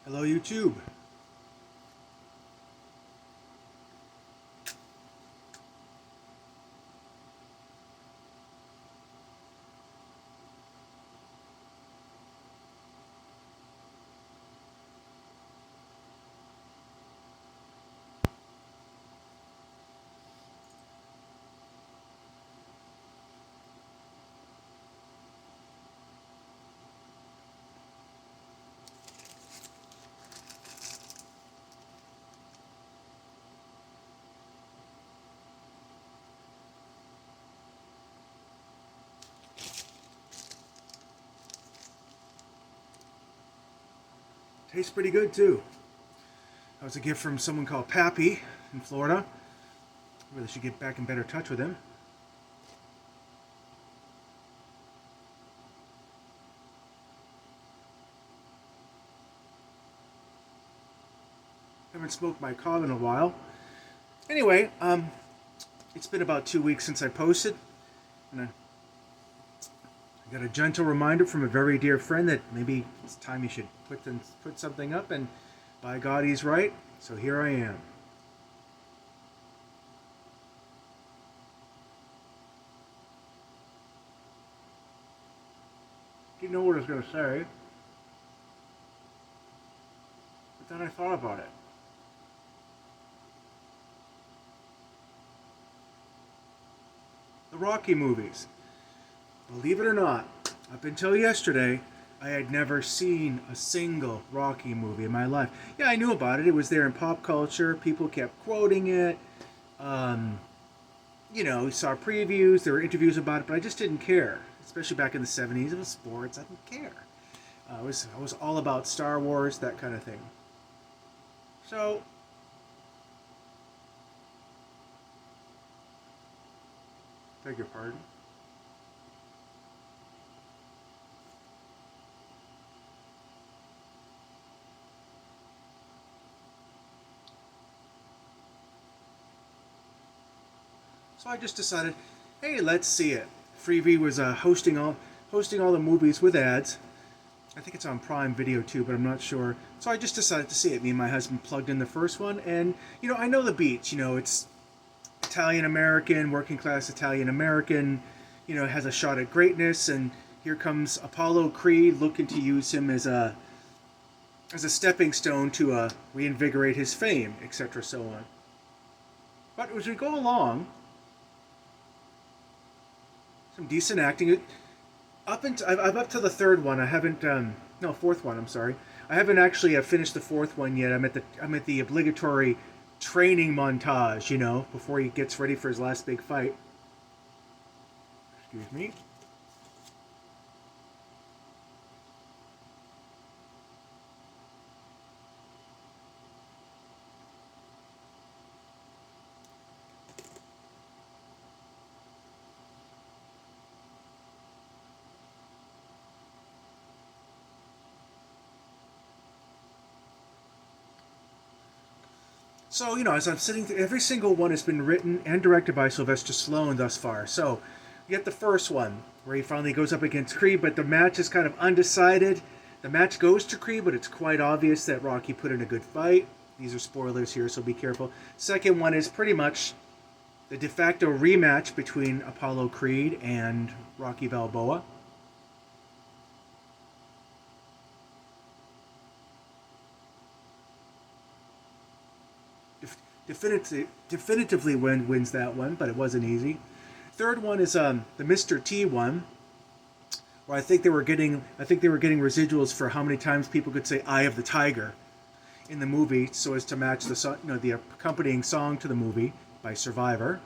Hello, YouTube. Tastes pretty good, too. That was a gift from someone called Pappy in Florida. Really should get back in better touch with him. Haven't smoked my cob in a while. Anyway, it's been about 2 weeks since I posted. And I got a gentle reminder from a very dear friend that maybe it's time you should put something up, and by God, he's right. So here I am. Didn't know what I was going to say, but then I thought about it. The Rocky movies. Believe it or not, up until yesterday, I had never seen a single Rocky movie in my life. Yeah, I knew about it. It was there in pop culture. People kept quoting it. Um, we saw previews. There were interviews about it, but I just didn't care. Especially back in the 70s, it was sports. I didn't care. I was all about Star Wars, that kind of thing. So, beg your pardon. So I just decided, hey, let's see it. Freebie was hosting all the movies with ads. I think it's on Prime Video too, but I'm not sure. So I just decided to see it. Me and my husband plugged in the first one, and I know the beats. It's Italian American, working class Italian American. It has a shot at greatness, and here comes Apollo Creed looking to use him as a stepping stone to reinvigorate his fame, etc. So on. But as we go along, some decent acting. I'm up to the third one. I haven't. No, fourth one. I'm sorry. I haven't actually finished the fourth one yet. I'm at the obligatory training montage. Before he gets ready for his last big fight. Excuse me. So, as I'm sitting through, every single one has been written and directed by Sylvester Stallone thus far. So, you get the first one, where he finally goes up against Creed, but the match is kind of undecided. The match goes to Creed, but it's quite obvious that Rocky put in a good fight. These are spoilers here, so be careful. Second one is pretty much the de facto rematch between Apollo Creed and Rocky Balboa. Definitively wins that one, but it wasn't easy. Third one is the Mr. T one, where I think they were getting residuals for how many times people could say "Eye of the Tiger" in the movie, so as to match the accompanying song to the movie by Survivor.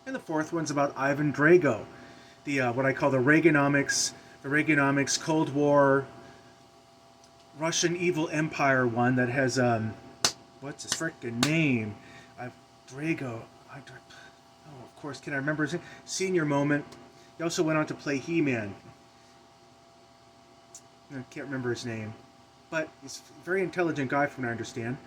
And the fourth one's about Ivan Drago, the what I call the Reaganomics Cold War Russian evil empire one that has what's his frickin' name? I Drago. Oh, of course, can I remember his name? Senior moment. He also went on to play He-Man. I can't remember his name, but he's a very intelligent guy, from what I understand.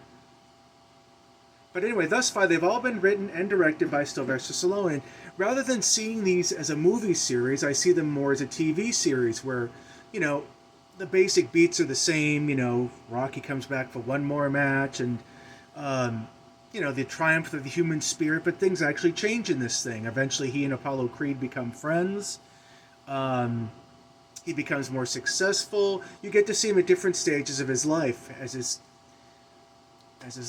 But anyway, thus far they've all been written and directed by Sylvester Stallone. And rather than seeing these as a movie series, I see them more as a TV series where, you know, the basic beats are the same. You know, Rocky comes back for one more match, and you know, the triumph of the human spirit. But things actually change in this thing. Eventually, he and Apollo Creed become friends. He becomes more successful. You get to see him at different stages of his life as his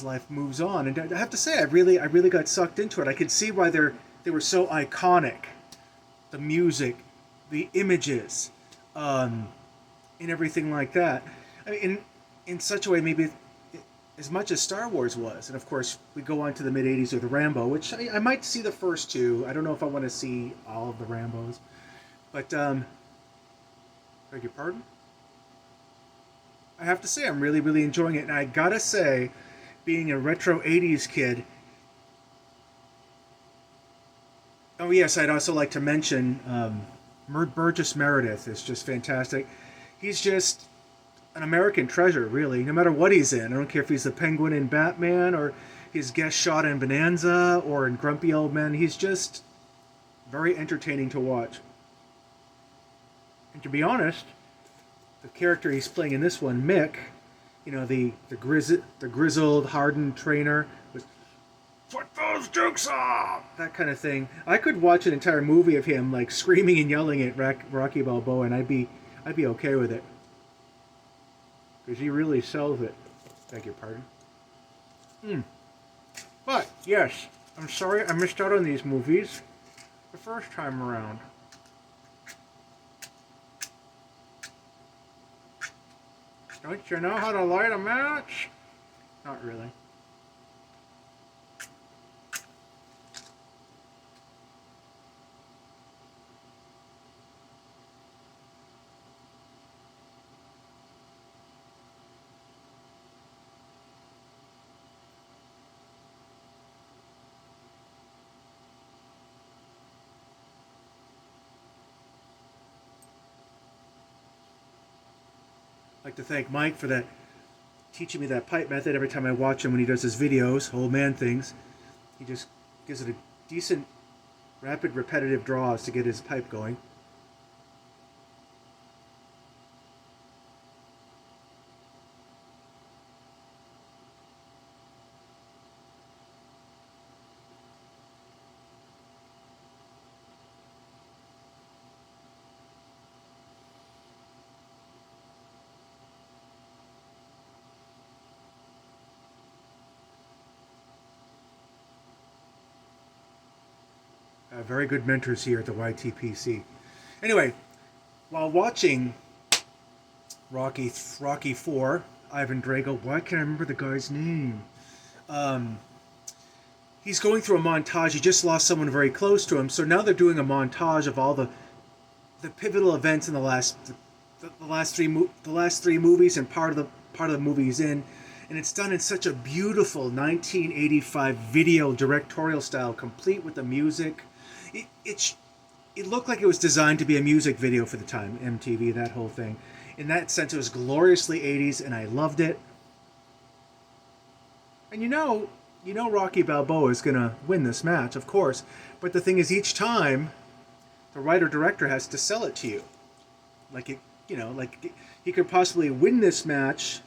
life moves on. And I have to say, I really got sucked into it. I could see why they were so iconic. The music, the images, and everything like that. I mean, in such a way, maybe as much as Star Wars was. And of course, we go on to the mid-'80s with Rambo, which I might see the first two. I don't know if I want to see all of the Rambos. But, beg your pardon? I have to say, I'm really enjoying it. And I gotta say, being a retro 80s kid... Oh yes, I'd also like to mention Burgess Meredith is just fantastic. He's just an American treasure, really, no matter what he's in. I don't care if he's the Penguin in Batman, or his guest shot in Bonanza, or in Grumpy Old Men. He's just very entertaining to watch. And to be honest, the character he's playing in this one, Mick, you know, the grizzled, hardened trainer with "Put those jokes on!" that kind of thing. I could watch an entire movie of him like screaming and yelling at Rocky Balboa, and I'd be okay with it, because he really sells it. Beg your pardon. But yes, I'm sorry I missed out on these movies the first time around. Don't you know how to light a match? Not really. I'd like to thank Mike for that, teaching me that pipe method every time I watch him when he does his videos, old man things. He just gives it a decent, rapid, repetitive draws to get his pipe going. Very good mentors here at the YTPC. Anyway, while watching Rocky 4, Ivan Drago, why can't I remember the guy's name? He's going through a montage. He just lost someone very close to him, so now they're doing a montage of all the pivotal events in the last three movies and part of the movie he's in. And it's done in such a beautiful 1985 video directorial style, complete with the music. It looked like it was designed to be a music video for the time, MTV, that whole thing. In that sense, it was gloriously 80s, and I loved it. And you know Rocky Balboa is going to win this match, of course. But the thing is, each time, the writer-director has to sell it to you. Like he could possibly win this match.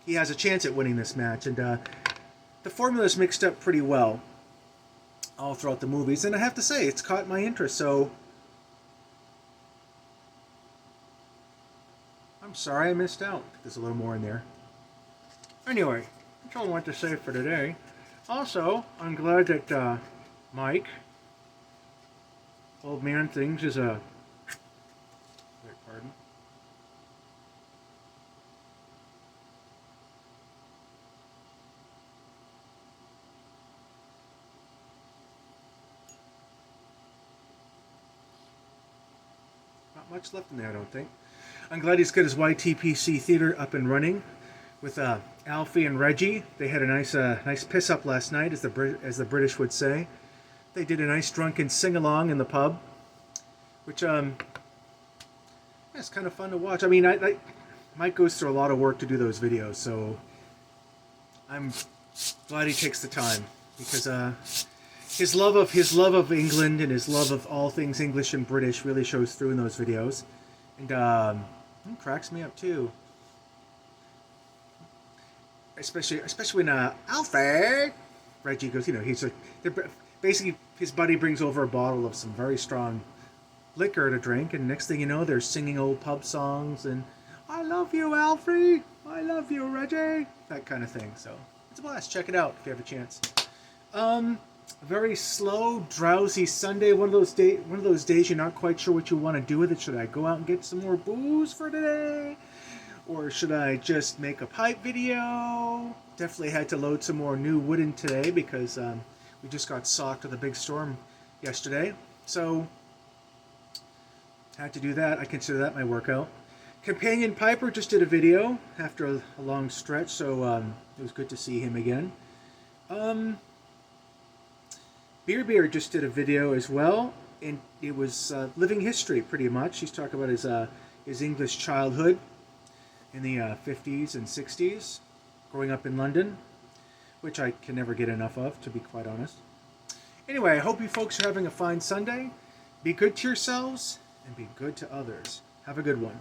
He has a chance at winning this match. And the formula is mixed up pretty well all throughout the movies, and I have to say, it's caught my interest, so I'm sorry I missed out. There's a little more in there. Anyway, that's all I want to say for today. Also, I'm glad that Mike, Old Man Things, is a... Pardon? Not much left in there, I don't think. I'm glad he's got his YTPC theater up and running with Alfie and Reggie. They had a nice piss up last night, as the British would say. They did a nice drunken sing along in the pub, which it's kind of fun to watch. I Mike goes through a lot of work to do those videos, so I'm Glad he takes the time, because his love of England and his love of all things English and British really shows through in those videos, and it cracks me up too. Especially when Alfred, Reggie goes, basically his buddy brings over a bottle of some very strong liquor to drink, and next thing you know, they're singing old pub songs and "I love you, Alfred. I love you, Reggie," that kind of thing. So it's a blast. Check it out if you have a chance. A very slow, drowsy Sunday. One of those days you're not quite sure what you want to do with it. Should I go out and get some more booze for today? Or should I just make a pipe video? Definitely had to load some more new wood in today because we just got socked with a big storm yesterday. So, had to do that. I consider that my workout. Companion Piper just did a video after a long stretch, so it was good to see him again. Beer just did a video as well, and it was living history pretty much. He's talking about his English childhood in the 50s and 60s, growing up in London, which I can never get enough of, to be quite honest. Anyway, I hope you folks are having a fine Sunday. Be good to yourselves and be good to others. Have a good one.